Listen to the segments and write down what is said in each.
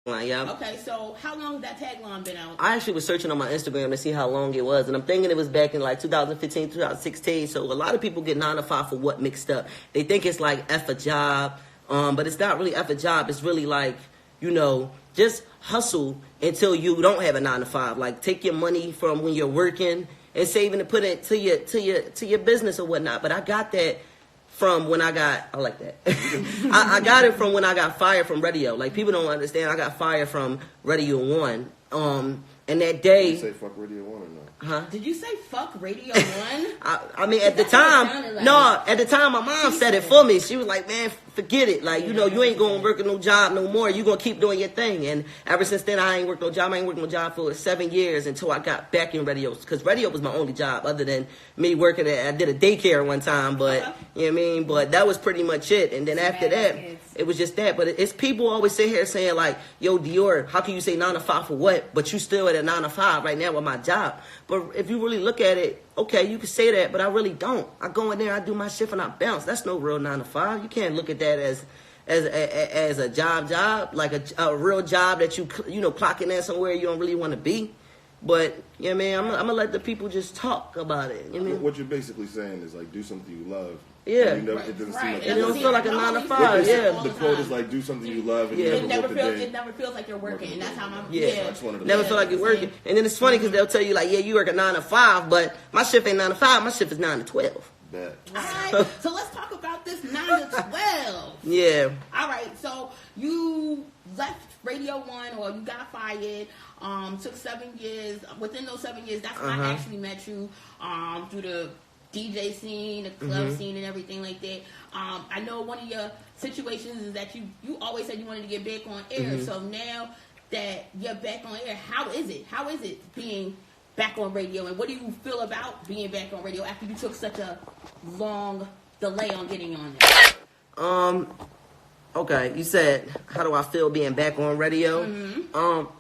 Yeah. Okay, so how long has that tagline been out? I actually was searching on my Instagram to see how long it was, and I'm thinking it was back in like 2015, 2016. So a lot of people get 9 to 5 for what mixed up. They think it's like F a job, but it's not really F a job. It's really like, just hustle until you don't have a 9 to 5. Like take your money from when you're working and saving and put it to your business or whatnot. But I got that from when I like that. I got it from when I got fired from radio. Like, people don't understand. I got fired from Radio 1. And that day... Did you say fuck Radio 1 or no? Huh? Did you say fuck Radio 1? I mean, at the time... Like, no, at the time, my mom said it for me. She was like, man, forget it. Like, you ain't going to work at no job no more. You going to keep doing your thing. And ever since then, I ain't worked no job. I ain't worked no job for 7 years until I got back in radio. Because radio was my only job other than me working at... I did a daycare one time, but... You know what I mean? But that was pretty much it. And then after that, it was just that. But it's people always sit here saying like, yo, Dior, how can you say 9 to 5 for what? But you still at a 9 to 5 right now with my job. But if you really look at it, okay, you can say that, but I really don't. I go in there, I do my shift, and I bounce. That's no real 9 to 5. You can't look at that as a job, like a real job that you clocking in somewhere you don't really want to be. But yeah, man, I'm gonna let the people just talk about it. You know what I mean? What you're basically saying is like, do something you love. Yeah, it doesn't seem like it don't feel like a 9 to 5. Yeah, the quote is like, do something you love, and it never feels like you're working, and that's how my never feel like you're working. And then it's funny because they'll tell you like, yeah, you work a 9 to 5, but my shift ain't 9 to 5. My shift is 9 to 12. All right, so let's talk about this 9 to 12. Yeah. All right, so you left Radio 1, or you got fired. Took 7 years. Within those 7 years, that's when I actually met you through the DJ scene, the club scene, and everything like that. I know one of your situations is that you always said you wanted to get back on air. So now that you're back on air, how is it? How is it being back on radio? And what do you feel about being back on radio after you took such a long delay on getting on there? Okay, you said, how do I feel being back on radio?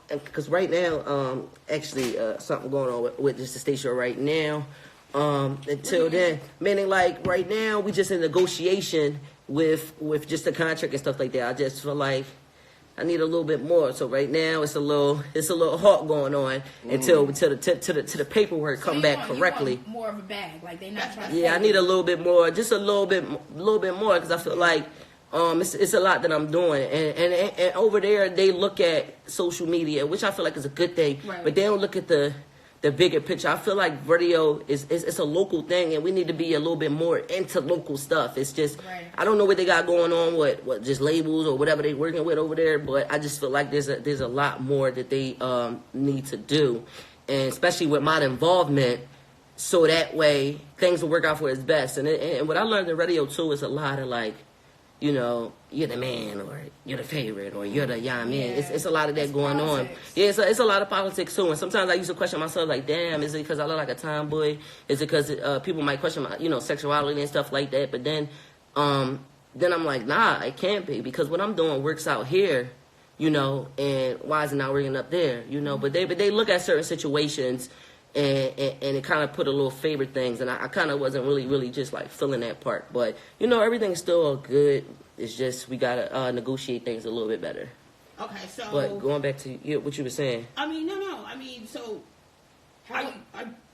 Because right now, actually, something going on with just the station right now. Until then, meaning like right now, we just in negotiation with just the contract and stuff like that. I just feel like I need a little bit more. So right now, it's a little hawk going on until the paperwork come back correctly. You want more of a bag, like they not trying. Yeah, I need a little bit more, just a little bit more, because I feel like. It's a lot that I'm doing, and over there they look at social media, which I feel like is a good thing, but they don't look at the bigger picture. I feel like radio is a local thing, and we need to be a little bit more into local stuff. It's just I don't know what they got going on with just labels or whatever they working with over there, but I just feel like there's a lot more that they need to do, and especially with my involvement. So that way things will work out for its best. And what I learned in radio too is a lot of like, you're the man, or you're the favorite, or you're the man. It's a lot of that going on. Yeah, it's a lot of politics too. And sometimes I used to question myself, like, damn, is it because I look like a tomboy? Is it because people might question my, sexuality and stuff like that? But then I'm like, nah, it can't be, because what I'm doing works out here, and why is it not working up there? But they look at certain situations. And it kind of put a little favorite things, and I kind of wasn't really just like feeling that part. But everything's still good. It's just we gotta negotiate things a little bit better. Okay, so. But going back to what you were saying. I mean, no. I mean, so.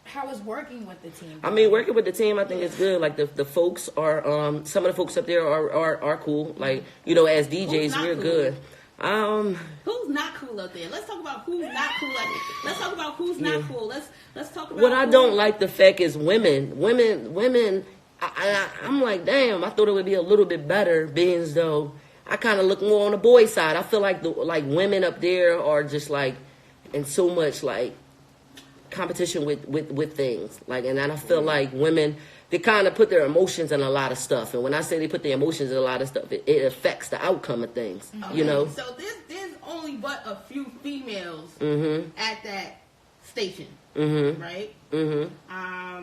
How is working with the team? I mean, working with the team, I think it's good. Like the folks are some of the folks up there are cool. Like as DJs, we're cool? Good. Who's not cool up there? Let's talk about who's not cool up there. Let's talk about who's not cool. Let's talk about what I don't like. The fact is women. I'm like, damn. I thought it would be a little bit better, being as though I kind of look more on the boy side. I feel like women up there are just like in so much like competition with things. Like, and I feel like women, they kind of put their emotions in a lot of stuff. And when I say they put their emotions in a lot of stuff, it affects the outcome of things, Okay, so there's only but a few females at that station, right? Are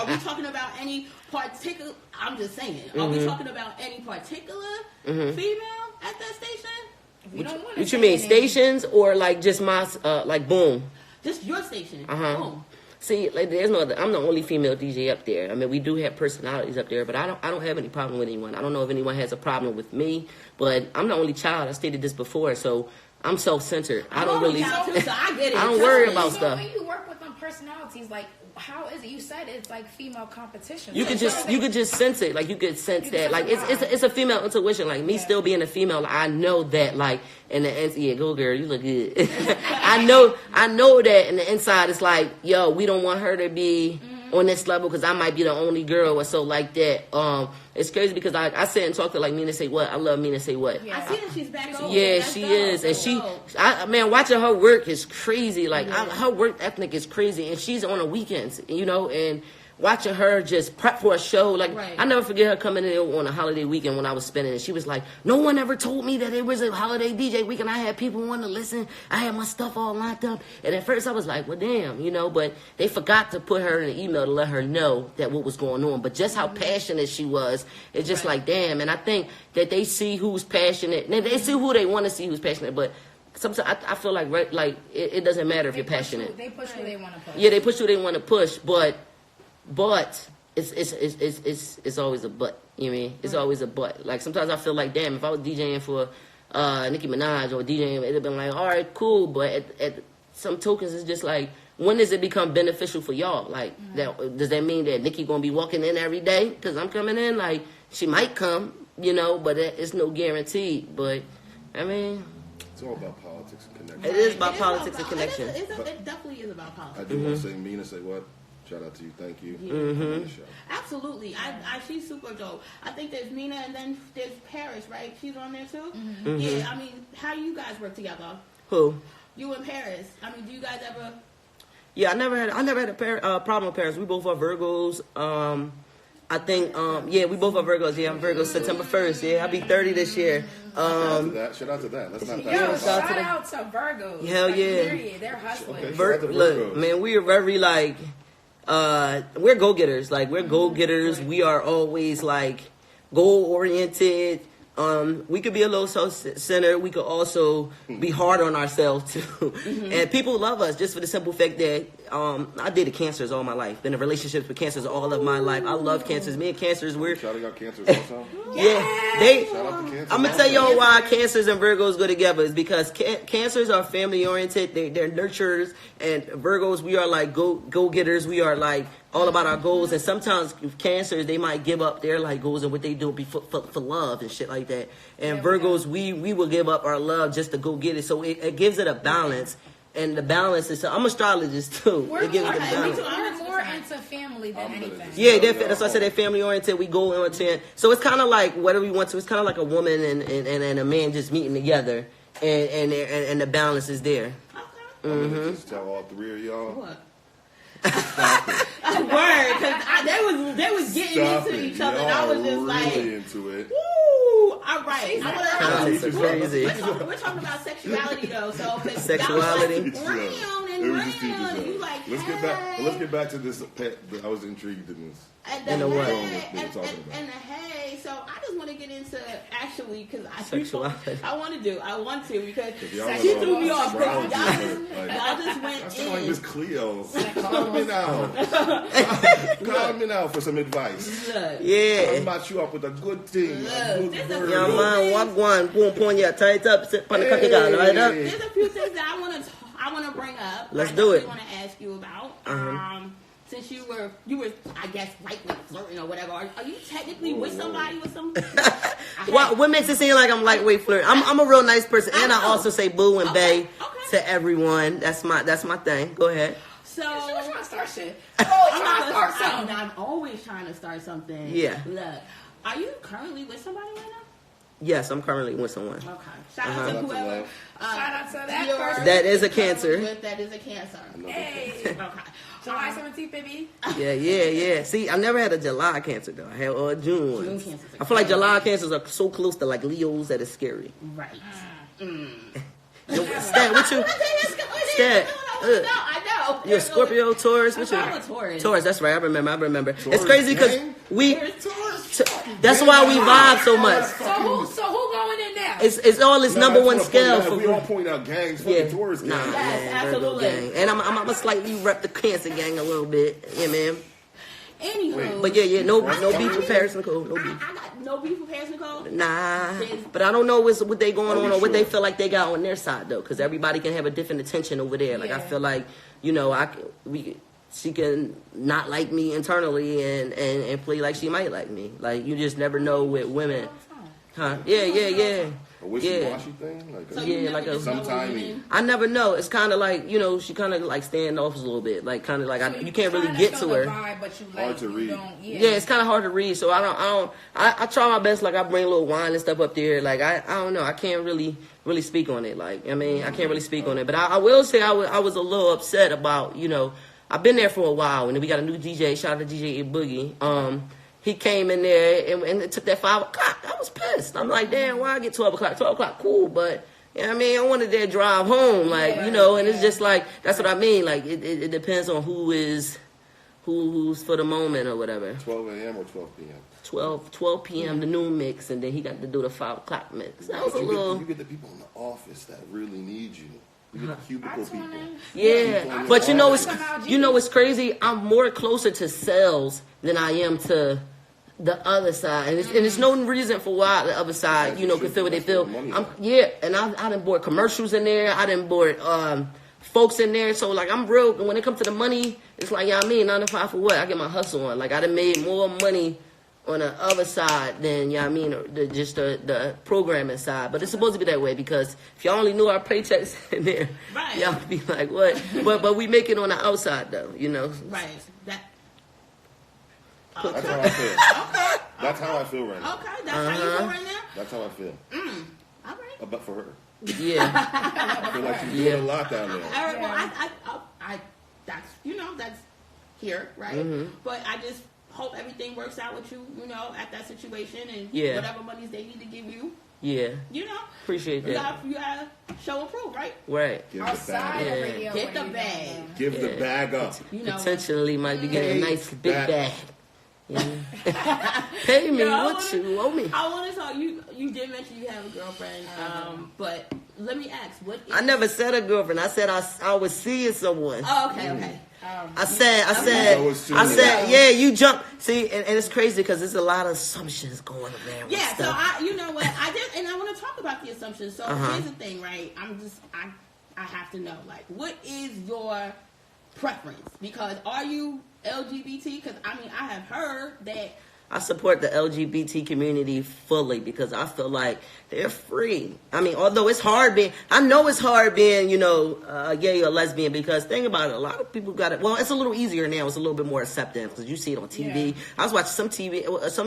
we talking about any particular, I'm just saying, are we talking about any particular female at that station? What you mean, stations or like just my, like Boom? Just your station. Boom. See, like there's no other. I'm the only female DJ up there. I mean, we do have personalities up there, but I don't have any problem with anyone. I don't know if anyone has a problem with me, but I'm the only child. I stated this before, so I'm self-centered. I don't really. So I get it. I don't worry about So stuff. when you work with them personalities, like how is it? You said it's like female competition. You could just sense it. Like you could sense that. Like it's a female intuition. Like me still being a female, I know that. Like in the end, yeah, go girl, you look good. I know that in the inside, it's like, yo, we don't want her to be on this level because I might be the only girl or so like that. It's crazy because I sit and talk to like Mina Say What. I love Mina Say What. I see that she's back over. Yeah, she is, and man, watching her work is crazy. Like her work ethic is crazy, and she's on the weekends, you know, and watching her just prep for a show. Like I never forget her coming in on a holiday weekend when I was spinning, and she was like, "No one ever told me that it was a holiday DJ weekend. I had people wanting to listen. I had my stuff all locked up." And at first I was like, "Well, damn," you know. But they forgot to put her in an email to let her know that what was going on. But just how passionate she was, it's just like, damn. And I think that they see who's passionate. And they see who they want to see who's passionate, but. Sometimes I feel like it doesn't matter if you're passionate. They push who they want to push. Yeah, they push who they want to push, but it's always a but. You know what I mean? It's always a but. Like sometimes I feel like, damn, if I was DJing for Nicki Minaj or DJing, it'd have been like, all right, cool. But at some tokens, it's just like, when does it become beneficial for y'all? Like, does that mean that Nicki gonna be walking in every day because I'm coming in? Like, she might come, you know, but it's no guarantee. But I mean. It's all about politics and connection. It is about politics and connection. It definitely is about politics. I do want to say, Mina Say What. Shout out to you. Thank you. Yeah. Absolutely. She's super dope. I think there's Mina and then there's Paris, right? She's on there too? Yeah, I mean, how you guys work together? Who? You and Paris. I mean, do you guys ever... Yeah, I never had a problem with Paris. We both are Virgos. I think, yeah, we both are Virgos. Yeah, I'm Virgo September 1st. Yeah, I'll be 30 this year. Shout out to that. Let's not pass shout out to Virgos. Hell yeah. Period. They're hustling. Okay, look, man, we are very, like, we're go-getters. Like, we're go-getters. We are always, like, goal-oriented. We could be a little self-centered. We could also be hard on ourselves, too. And people love us just for the simple fact that I dated cancers all my life. Been in relationships with cancers all of my life. I love cancers. Me and cancers, we're... Shouting out cancers also? Yeah. They... Shout out to cancers. I'm going to tell y'all why cancers and Virgos go together. Is because cancers are family-oriented. They're nurturers. And Virgos, we are like go-getters. We are like all about our goals. And sometimes cancers, they might give up their like goals and what they do for love and shit like that. And Virgos, we will give up our love just to go get it. So it gives it a balance. And the balance is, I'm an astrologist too. It gives it a balance. We're more into family than anything. Yeah, that's why I said they're family oriented. We go oriented. So it's kind of like whatever we want to. It's kind of like a woman and a man just meeting together, and the balance is there. Okay. Just tell all three of y'all. What? Word, because they was getting into each other, and I was just like, really into it. Woo! All right, Crazy. we're talking about sexuality though, so sexuality. Round and you like, let's get back to this. I was intrigued in this. And the hey, so I just want to get into actually because I want to because she threw me off. Y'all just went I sound in. like Miss Cleo. Call me now for some advice. Yeah. I'm about you up with a good thing. Yeah, man, walk one, boom, boom, yeah, tight up, sit on the cookie guy, right up. There's a few things that I want to bring up. Let's do it. I want to ask you about. Since you were, I guess, lightweight flirting or whatever. Are you technically with somebody with some? What makes it seem like I'm lightweight flirting? I'm a real nice person, and I also say boo and bae to everyone. That's my thing. Go ahead. So she was trying to start shit. I'm always trying to start something. Yeah. Look, are you currently with somebody right now? Yes, I'm currently with someone. Okay. Shout out to whoever. Shout out to that person. That is a cancer. That is a cancer. Hey. Okay. July 17th, baby. Yeah. See, I never had a July cancer though. I had June ones. June cancers. I feel like July cancers are so close to like Leos that it's scary. Right. Stat, what you? Stat. I know. You're a Scorpio, Taurus. What you? I'm a Taurus. Taurus. That's right. I remember. Taurus, it's crazy because man. we. That's why we vibe so much. So who going in there? it's all this number one scale. We all point out gangs, fucking tourist gangs. Nah, yes, absolutely. Gang. And I'm a slightly rep the cancer gang a little bit. Yeah, man. Anywho, but no beef with Paris Nicole. No beef. I got no beef with Paris Nicole. Nah, but I don't know what they going on or what they feel like they got on their side though, because everybody can have a different attention over there. Like I feel like she can not like me internally and play like she might like me. Like you just never know with women, huh? Yeah. A wishy-washy thing? I never know. It's kind of like, she kind of like standoff a little bit. Like, kind of like, you can't really get to her. Vibe, but hard to read. Yeah, it's kind of hard to read. So I try my best. Like, I bring a little wine and stuff up there. Like, I don't know. I can't really speak on it. Like, I can't really speak on it. But I will say I was a little upset about, I've been there for a while. And then we got a new DJ. Shout out to DJ A Boogie. He came in there and it took that 5 o'clock. I was pissed. I'm like, damn, why I get 12 o'clock? 12 o'clock, cool, but I wanted that drive home, like, and it's just like, that's what I mean. Like, it depends on who's for the moment or whatever. 12 a.m. or 12 p.m.? 12 p.m. the noon mix, and then he got to do the 5 o'clock mix. That was you get the people in the office that really need you. You get the cubicle people. Yeah, but it's crazy. I'm more closer to sales than I am to the other side, and it's no reason for why the other side, can feel what they feel. And I done bought commercials in there. I done bought folks in there. So like I'm real. When it comes to the money, it's like 9 to 5 for what? I get my hustle on. Like I done made more money on the other side than just the programming side. But it's supposed to be that way because if y'all only knew our paychecks in there, right, y'all would be like, what? but we make it on the outside though, Right. That's how I feel. Okay. That's how I feel right now. Okay, that's how you feel right now? That's how I feel. All right. But for her. Yeah. I feel like she's doing a lot down there. All right, well, I that's here, right? Mm-hmm. But I just hope everything works out with you, at that situation and whatever monies they need to give you. Yeah. Appreciate that. You gotta show and prove, right? Right. Outside of radio. Get the bag. Give the bag up. Potentially might be getting a nice big bag. Pay me what you owe me. I want to talk. You did mention you have a girlfriend, but let me ask. What is... I never said a girlfriend. I said I was seeing someone. Oh, okay. I said, yeah, you jump. See, and it's crazy because there's a lot of assumptions going around. Yeah, so I did, and I want to talk about the assumptions. So here's the thing, right? I have to know, like, what is your preference? Because are you LGBT? Because I have heard that. I support the LGBT community fully because I feel like they're free. Although it's hard being, gay or lesbian, because think about it, a lot of people got it. Well, it's a little easier now. It's a little bit more accepting because you see it on TV. Yeah. I was watching some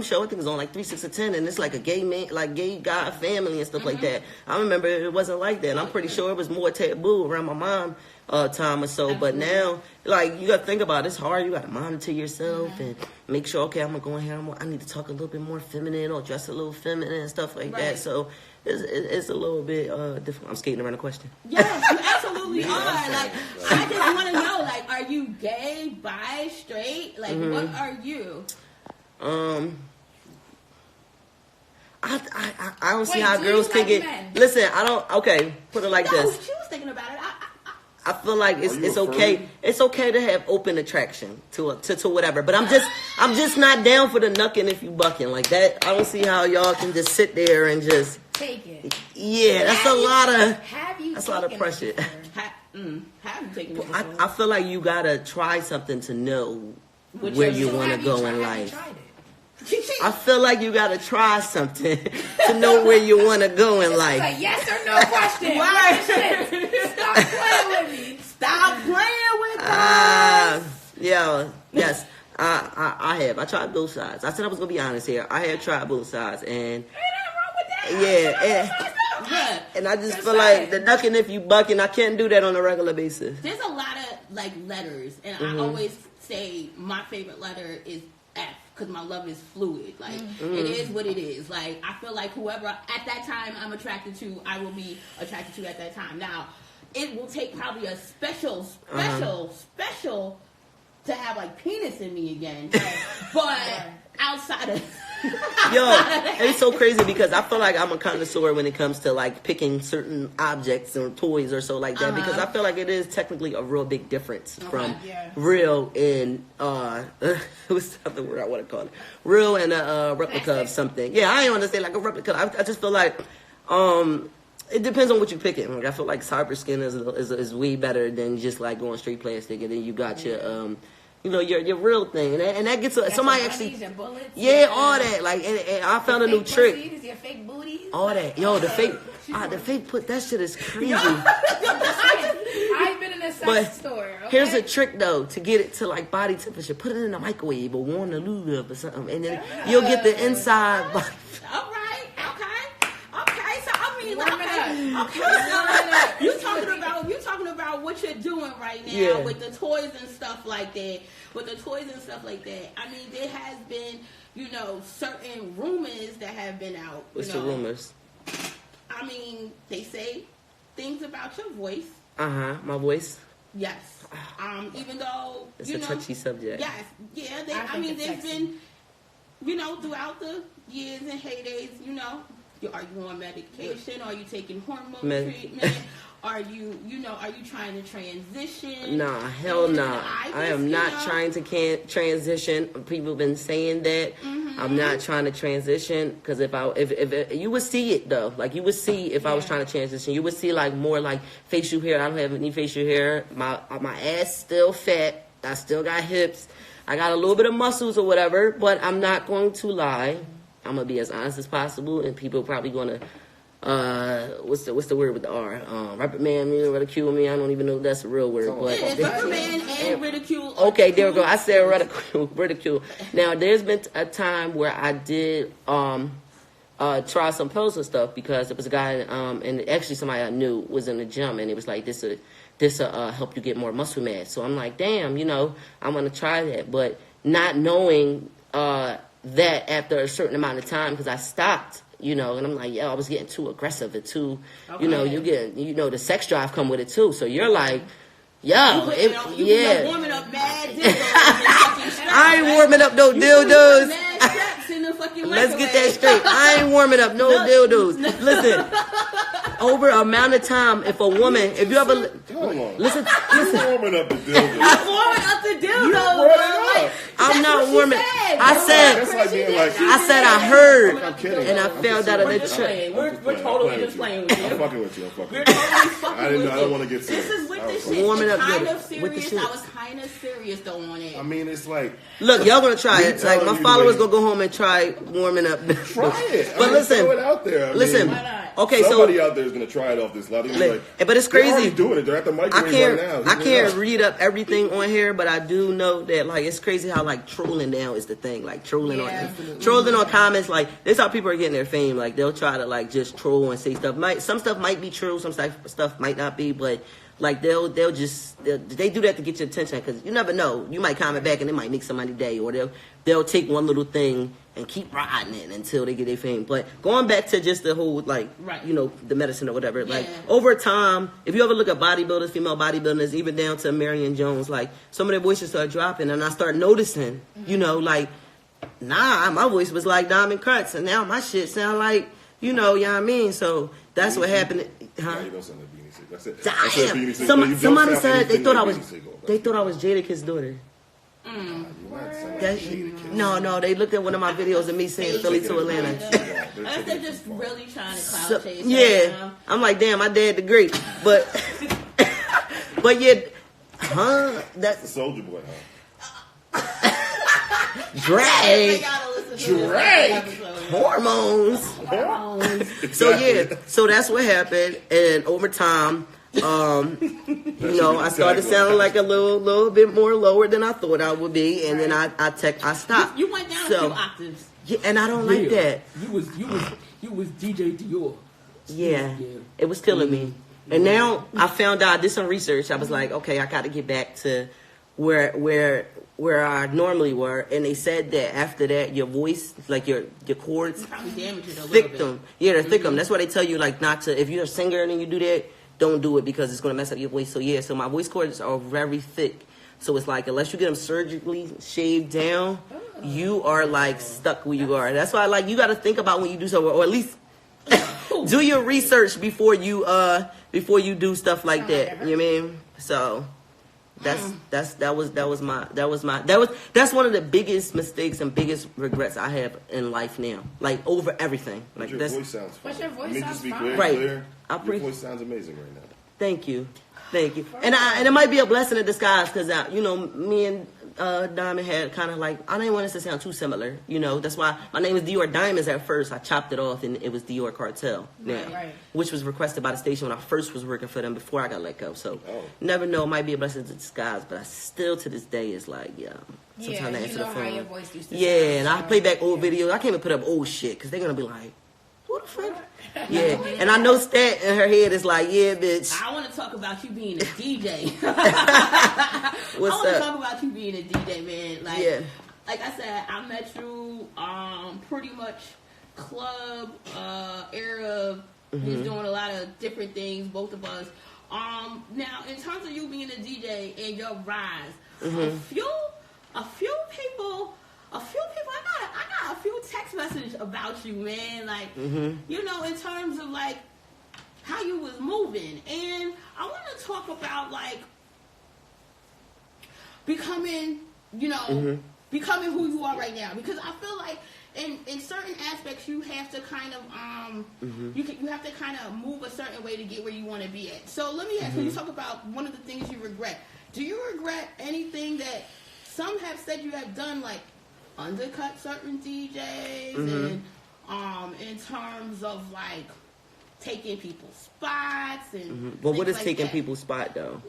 show, I think it was on like 3, 6, or 10, and it's like a gay man, like gay guy family and stuff like that. I remember it wasn't like that. And I'm pretty sure it was more taboo around my mom time or so. Absolutely. But now, like, you got to think about it. It's hard. You got to monitor yourself and make sure, okay, I'm going to go in here. I need to talk a little bit more feminine or dress a little feminine and stuff like that. So it's a little bit different. I'm skating around the question. Yes, you absolutely are. Like, I just want to know, like, are you gay, bi, straight? Like, what are you? I don't see how girls can get. Men? Listen, I don't. Okay, put it like this. She was thinking about it. I feel like it's okay. It's okay to have open attraction to whatever. But I'm just not down for the knucking if you bucking like that. I don't see how y'all can just sit there and just take it. Yeah, that's a lot of pressure. Have you taken it? I feel like you gotta try something to know where you want to go in life. I feel like you gotta try something to know where you want to go in life. It's a yes or no question. Stop playing with me. Stop playing with us. Yes. I have. I tried both sides. I said I was gonna be honest here. I have tried both sides, and ain't nothing wrong with that. And I just feel like the ducking if you bucking, I can't do that on a regular basis. There's a lot of like letters, and I always say my favorite letter is F. Because my love is fluid. Like, it is what it is. Like, I feel like whoever at that time I'm attracted to, I will be attracted to at that time. Now, it will take probably a special to have, like, penis in me again. But outside of Yo, it's so crazy because I feel like I'm a connoisseur when it comes to like picking certain objects or toys or so like that because I feel like it is technically a real big difference from real and what's the other word I want to call it? Real and a replica of something. Yeah, I ain't want to say like a replica. I just feel like it depends on what you're picking. Like I feel like cyber skin is way better than just like going straight plastic, and then you got your you know, your real thing, and that gets somebody actually, all that. Like, and I found a new trick. Pussies, your fake booties, all that, yo, the fake put that shit is crazy. I've been in a sex store. Okay? Here's a trick though to get it to like body temperature. Put it in the microwave or warm the lube up or something, and then you'll get the inside. Body. All right, okay. So I mean, you talking about what you're doing right now with the toys and stuff like that. I mean, there has been, you know, certain rumors that have been out. What's the rumors? I mean, they say things about your voice. My voice. Yes. Even though it's a touchy subject. Yes. Yeah. I mean, there's been, you know, throughout the years and heydays, you know, are you on medication? Are you taking hormone treatment? Are you trying to transition? Nah, hell nah. I am not trying to transition. People have been saying that. I'm not trying to transition because if you would see it though, like you would see if I was trying to transition, you would see like more like facial hair. I don't have any facial hair. My ass still fat. I still got hips. I got a little bit of muscles or whatever, but I'm not going to lie. I'm gonna be as honest as possible, and people are probably gonna what's the word with the R? Reprimand me, ridicule me. I don't even know if that's a real word. But reprimand and ridicule. Okay, there we go. I said ridicule. Now, there's been a time where I did try some pills and stuff because there was a guy and actually somebody I knew was in the gym, and it was like this help you get more muscle mass. So I'm like, damn, you know, I'm gonna try that, but not knowing that after a certain amount of time because I stopped, you know, and I'm like, I was getting too aggressive and too, you know, you get, you know, the sex drive come with it too. So you're like, warming up mad I ain't warming up no dildos. Let's get that straight. I ain't warming up no dildos. Listen, over a amount of time, if a woman, if you ever listen, warming up the dildos. I'm warming up the dildos. I'm not warming. I said I heard, and I found out of the trick. We're totally just playing with you. I'm fucking with you. We're totally fucking with you. I don't want to get serious. This is with the shit. Warming up kind of serious. I was kind of serious though on it. I mean, it's like, look, y'all gonna try it. Like my followers gonna go home and try warming up. Try it. But listen, throw it out there. Listen. Why not? Okay, somebody out there is gonna try it off this lot. But it's crazy. They're already doing it. They're at the microwave right now. I can't read up everything on here, but I do know that like it's crazy how like trolling now is the thing. Like trolling on comments. Like this how people are getting their fame. Like they'll try to like just troll and say stuff. Some stuff might be true. Some stuff might not be. But like they do that to get your attention because you never know. You might comment back and it might make somebody's day, or they'll take one little thing and keep riding it until they get their fame. But going back to just the whole, like, you know, the medicine or whatever, like, over time, if you ever look at bodybuilders, female bodybuilders, even down to Marion Jones, like, some of their voices start dropping, and I start noticing, you know, like, my voice was like Diamond Cuts, and now my shit sound like, you know what I mean? So that's what happened. Huh? You don't sound like Beanie Sigel. Damn. Somebody said they thought I was Jadakiss' daughter. No, they looked at one of my videos of me saying Philly to Atlanta. They're just really trying to cloud chase. Yeah, I'm like, damn, my dad the great, but yeah, that's the Soldier Boy, Drag hormones. So that's what happened, and over time. You know, I started sounding like a little bit more lower than I thought I would be, and then I stopped. You went down a few octaves. Yeah, and I don't like that. You was DJ Dior. Yeah, it was killing me. And now I found out, I did some research. I was like, okay, I got to get back to where I normally were, and they said that after that, your voice, like your chords, thick them. Yeah, they're thick them. That's why they tell you like not to. If you're a singer and you do that. Don't do it because it's going to mess up your voice. So my voice cords are very thick. So it's like unless you get them surgically shaved down, you are like stuck where you are. That's why like you got to think about when you do something, or at least do your research before you do stuff like that. You know what I mean? So that's one of the biggest mistakes and biggest regrets I have in life now. Like over everything. Like your voice sounds fine. But your voice Let me sounds just be fine. clear. Right. Your voice sounds amazing right now. Thank you. And it might be a blessing in disguise because me and Diamond had kind of like, I didn't want us to sound too similar. That's why my name was Dior Diamonds at first. I chopped it off and it was Dior Cartel now, which was requested by the station when I first was working for them before I got let go. So never know, it might be a blessing in disguise, but I still to this day is like, sometimes I answer the phone. How your voice used to and I play back old videos. I can't even put up old shit because they're going to be like, who the fuck? Yeah, and I know Stat in her head is like, yeah, bitch. I want to talk about you being a DJ. I want to talk about you being a DJ, man. Like I said, I met you pretty much club era. We was doing a lot of different things, both of us. Now, in terms of you being a DJ and your rise, a few people. I got a few text messages about you, man. Like, in terms of like how you was moving, and I want to talk about like becoming who you are right now, because I feel like in certain aspects you have to kind of you have to kind of move a certain way to get where you want to be at. So let me ask you. You talk about one of the things you regret. Do you regret anything that some have said you have done, like undercut certain DJs and in terms of like taking people's spots and Well, what is like taking that? people's spot though?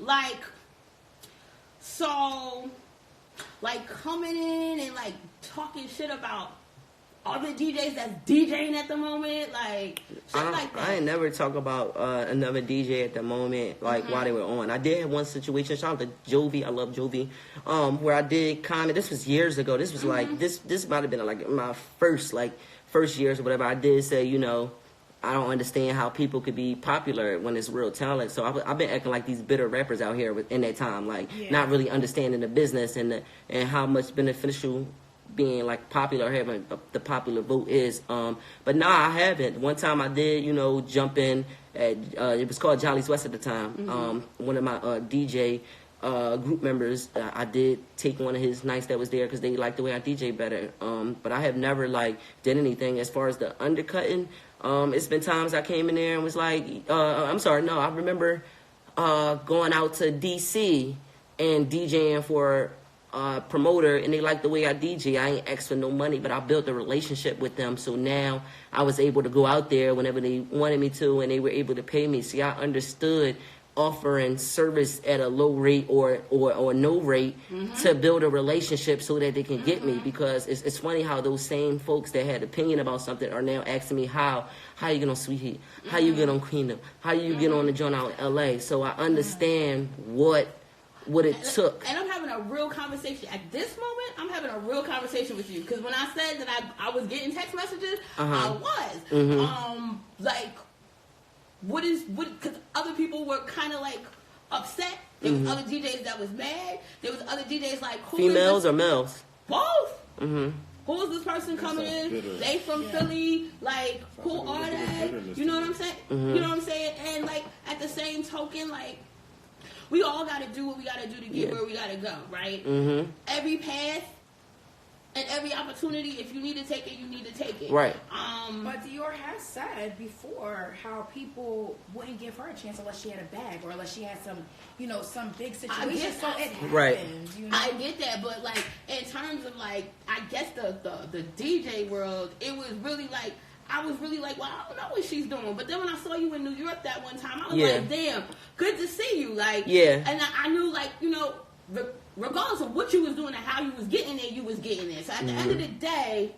Like coming in and like talking shit about other DJs that's DJing at the moment, like shit like that. I ain't never talk about another DJ at the moment, like while they were on. I did have one situation. Shout out to Jovi. I love Jovi. Where I did comment. This was years ago. This was like this might have been like my first years or whatever. I did say, I don't understand how people could be popular when it's real talent. So I've been acting like these bitter rappers out here in that time, like not really understanding the business and how much beneficial being like popular, having the popular vote is. But nah, I haven't. One time I did, jump in at it was called Jolly's West at the time. One of my DJ group members, I did take one of his nights that was there because they liked the way I DJ better. But I have never like did anything as far as the undercutting. It's been times I came in there and was like, I remember going out to DC and DJing for promoter, and they liked the way I DJ. I ain't asked for no money, but I built a relationship with them. So now I was able to go out there whenever they wanted me to, and they were able to pay me. See, I understood offering service at a low rate or no rate to build a relationship so that they can get me, because it's funny how those same folks that had opinion about something are now asking me how you get on Sweet Heat, how you get on Queendom, how you get on the joint out in LA. So I understand what it took. And I'm having a real conversation at this moment. I'm having a real conversation with you, because when I said that I was getting text messages, I was because other people were kind of like upset. There was other DJs that was mad. There was other DJs like, who females or males? Both. Who is this person coming in? Bitter. They from Philly. Like, who are they? You know what I'm saying? You know what I'm saying? And like at the same token, like, we all got to do what we got to do to get where we got to go, right? Every path and every opportunity, if you need to take it, you need to take it. Right. But Dior has said before how people wouldn't give her a chance unless she had a bag or unless she had some, some big situation. So it happens. Right. I get that, but like in terms of like, I guess the DJ world, it was really like, I was really like, well, I don't know what she's doing. But then when I saw you in New York that one time, I was like, damn, good to see you. Like, and I knew, like, regardless of what you was doing and how you was getting there, you was getting there. So at the end of the day,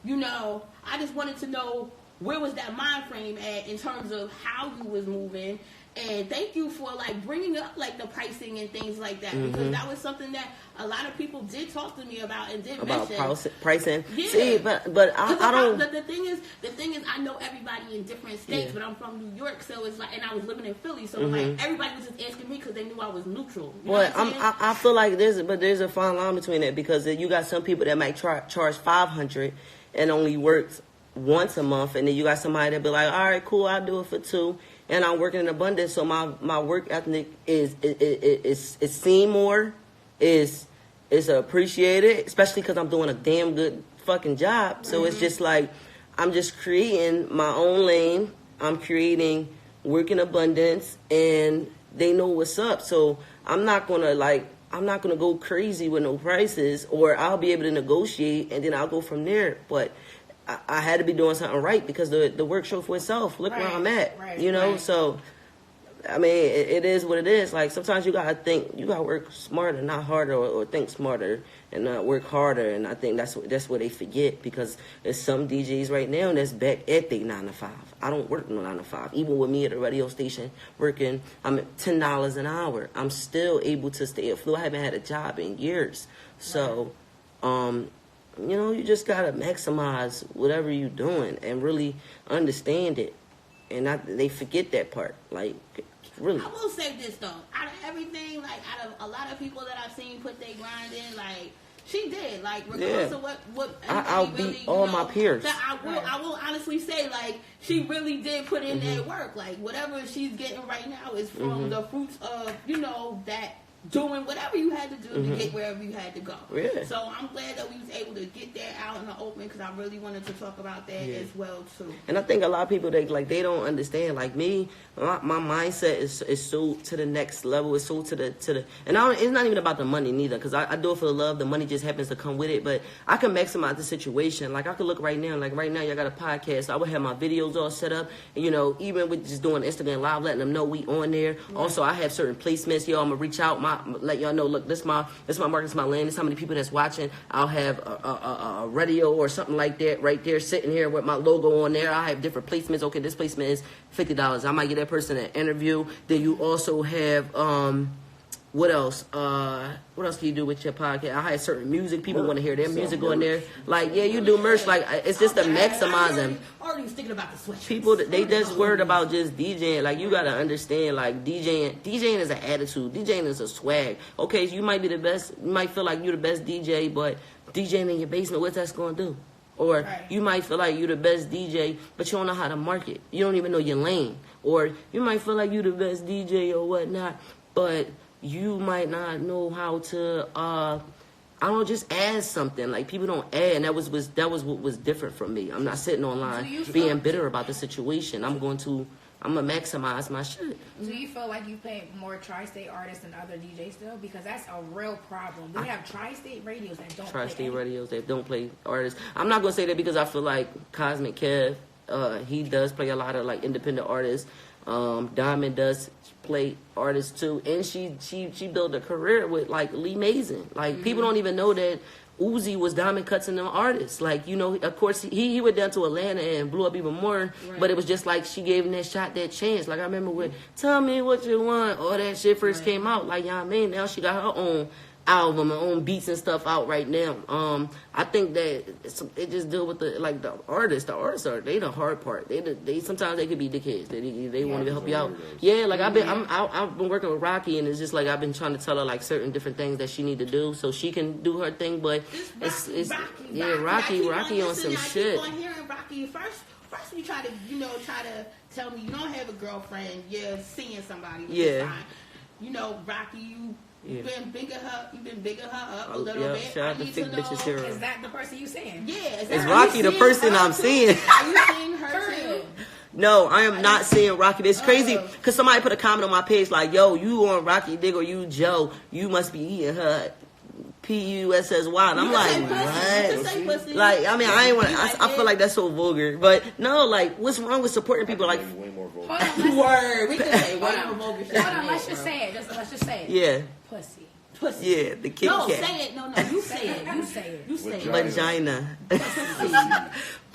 I just wanted to know where was that mind frame at in terms of how you was moving. And thank you for like bringing up like the pricing and things like that, because that was something that a lot of people did talk to me about and did mention pricing. Yeah. See, but I don't. The thing is, I know everybody in different states, but I'm from New York, so it's like, and I was living in Philly, so like everybody was just asking me because they knew I was neutral. You know I feel like there's a fine line between it, because you got some people that might charge $500 and only works once a month, and then you got somebody that be like, all right, cool, I'll do it for $2. And I'm working in abundance, so my work ethic is seen more, is appreciated, especially because I'm doing a damn good fucking job. So it's just like I'm just creating my own lane. I'm creating work in abundance, and they know what's up. So I'm not gonna go crazy with no prices, or I'll be able to negotiate, and then I'll go from there. But I had to be doing something right, because the work show for itself. Look where I'm at, you know? So, I mean, it is what it is. Like, sometimes you got to work smarter, not harder, or think smarter and not work harder. And I think that's what they forget, because there's some DJs right now that's back at their 9 to 5. I don't work no 9 to 5. Even with me at the radio station working, I'm at $10 an hour. I'm still able to stay afloat. I haven't had a job in years. So, you know, you just gotta maximize whatever you're doing and really understand it. And they forget that part. Like, really. I will say this though, out of everything, like out of a lot of people that I've seen put their grind in, like she did, like regardless of what I'll really, beat all my peers. I will honestly say, like, she really did put in that work. Like, whatever she's getting right now is from the fruits of, you know, that doing whatever you had to do to get wherever you had to go. Yeah. So I'm glad that we was able to get that out in the open, because I really wanted to talk about that as well too. And I think a lot of people, they don't understand. Like me, my mindset is so to the next level. It's so to the and it's not even about the money neither, because I do it for the love. The money just happens to come with it. But I can maximize the situation. Like, I could look right now. Like right now, y'all got a podcast. I would have my videos all set up. And, you know, even with just doing Instagram Live, letting them know we on there. Right. Also, I have certain placements. Yo, I'm gonna reach out. Let y'all know, look, this my market, this my land, this how many people that's watching. I'll have a radio or something like that right there sitting here with my logo on there. I have different placements. Okay, this placement is $50. I might get that person an interview. Then you also have what else? What else can you do with your podcast? I have certain music. People want to hear their music on there. Like, yeah, you do merch. Like, it's just to maximize them. Already was thinking about the sweatshirts. People, they just worried about just DJing. Like, you gotta understand, like, DJing is an attitude. DJing is a swag. Okay, so you might be the best. You might feel like you're the best DJ, but DJing in your basement, what's that gonna do? Or you might feel like you're the best DJ, but you don't know how to market. You don't even know your lane. Or you might feel like you're the best DJ or whatnot, but you might not know how to, I don't know, just add something. Like, people don't add, and that was what was different from me. I'm not sitting online being bitter about the situation. I'm gonna maximize my shit. Do you feel like you pay more tri-state artists than other DJs still? Because that's a real problem. We have tri-state radios that don't tri-state radios that don't play artists. I'm not gonna say that, because I feel like Cosmic Kev, he does play a lot of like independent artists. Diamond does play artists too, and she built a career with like Lee Mason. Like, people don't even know that Uzi was Diamond Cuts and them artists. Like, you know, of course he went down to Atlanta and blew up even more. Right. But it was just like she gave him that shot, that chance. Like, I remember with Tell Me What You Want, all that shit first came out. Like, you know what I mean? Now she got her own album, her own beats and stuff out right now. I think that it just deal with the artists. The artists are the hard part. They sometimes they could be dickheads. They want to help you out. Yeah, like I've been working with Rocky, and it's just like I've been trying to tell her like certain different things that she need to do so she can do her thing. But it's Rocky on some shit. On hearing Rocky first you try to tell me you don't have a girlfriend. You're seeing somebody. Yeah. You know, Rocky, You've been bigging her up a little bit. Shout out to thick bitches here. Is that the person you seeing? Yeah. Is Rocky the person I'm seeing? Are you seeing her too? No, I am not seeing Rocky. It's crazy because somebody put a comment on my page like, yo, you on Rocky Dig or you Joe, you must be eating her P-U-S-S-Y. And I'm like, what? Like, I mean, I ain't want. I feel like that's so vulgar. But no, like, what's wrong with supporting people? Like, way more vulgar. Word. We can say way more vulgar shit. Hold on, let's just say it. Let's just say it. Yeah. Pussy. Yeah, the Kit Kat. No, say it. No, you say it. You say it. Vagina.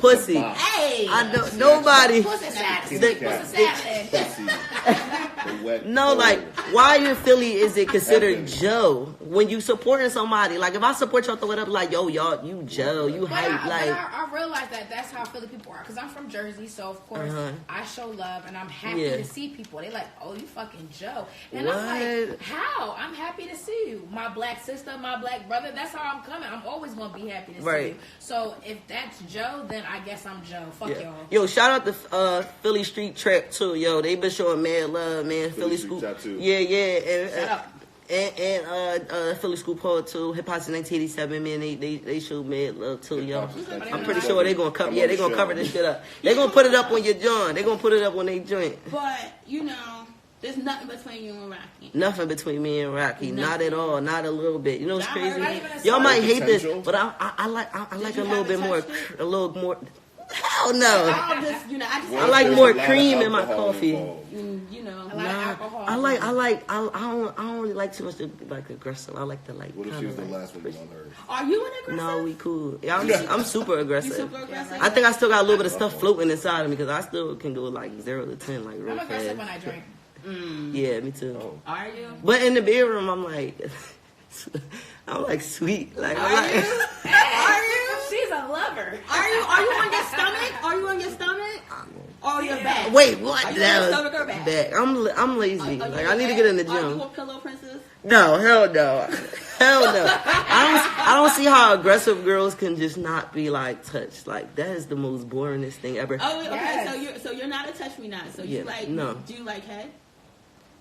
pussy. Hey, I don't. Nobody. Pussy salad. They- Pussy salad. No, like, why in Philly is it considered Joe when you supporting somebody? Like, if I support y'all, throw it up like, yo, y'all, you Joe, you But hype, like. I realize that that's how Philly people are. Because I'm from Jersey, so of course I show love and I'm happy to see people. They like, oh, you fucking Joe. And I'm like, how? I'm happy to see you. My black sister, my black brother, that's how I'm coming. I'm always going to be happy to see you. So if that's Joe, then I guess I'm Joe. Fuck y'all. Yo, shout out to Philly Street Trap too. Yo, they been showing mad love, man. Philly School. Yeah. And Philly School Poet too. Hip Hop in 1987, man. They show mad love too, yo. I'm pretty sure they gonna cover. Yeah, they gonna cover this shit up. They gonna put it up on your joint. They gonna put it up on their joint. But you know, there's nothing between you and Rocky. Nothing between me and Rocky. Nothing. Not at all. Not a little bit. You know what's crazy? not even a Y'all might hate this, potential. but I like you a little have bit more. touched it? A little more. Hell no. I'll just, you know, I like more cream in my coffee. you know. I like alcohol. I don't really like too much like aggressive. I like to like. What if she was the last one on her? Are you an aggressive? No, we cool. Yeah, I'm super aggressive. You super aggressive? I think I still got a little bit of stuff floating inside of me because I still can go like 0 to 10 like real I'm aggressive fast. when I drink. Yeah, me too. Are you? But in the bedroom, I'm like, I'm like sweet. Like I'm like. Are you? She's a lover. Are you on your stomach? Are you on your stomach? Or your back? Wait, what? Are you on your stomach or back? I'm lazy. Are you Like on I need to back? get in the Are gym. you a pillow princess? No, hell no, hell no. I don't see how aggressive girls can just not be like touched. Like that is the most boringest thing ever. Oh, okay. Yes. So you're not a touch me not. So you Yeah, like? no. Do you like head?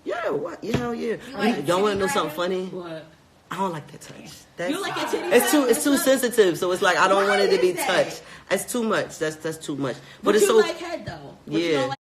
Yeah, what? Yeah, hell yeah. like Y'all want to know titty something funny? What? I don't like that touch. That's, You like your titty? it's too sensitive, so it's like I don't Why want it to is be that? touched. It's too much. That's too much. But it's you so like head though. But you yeah. don't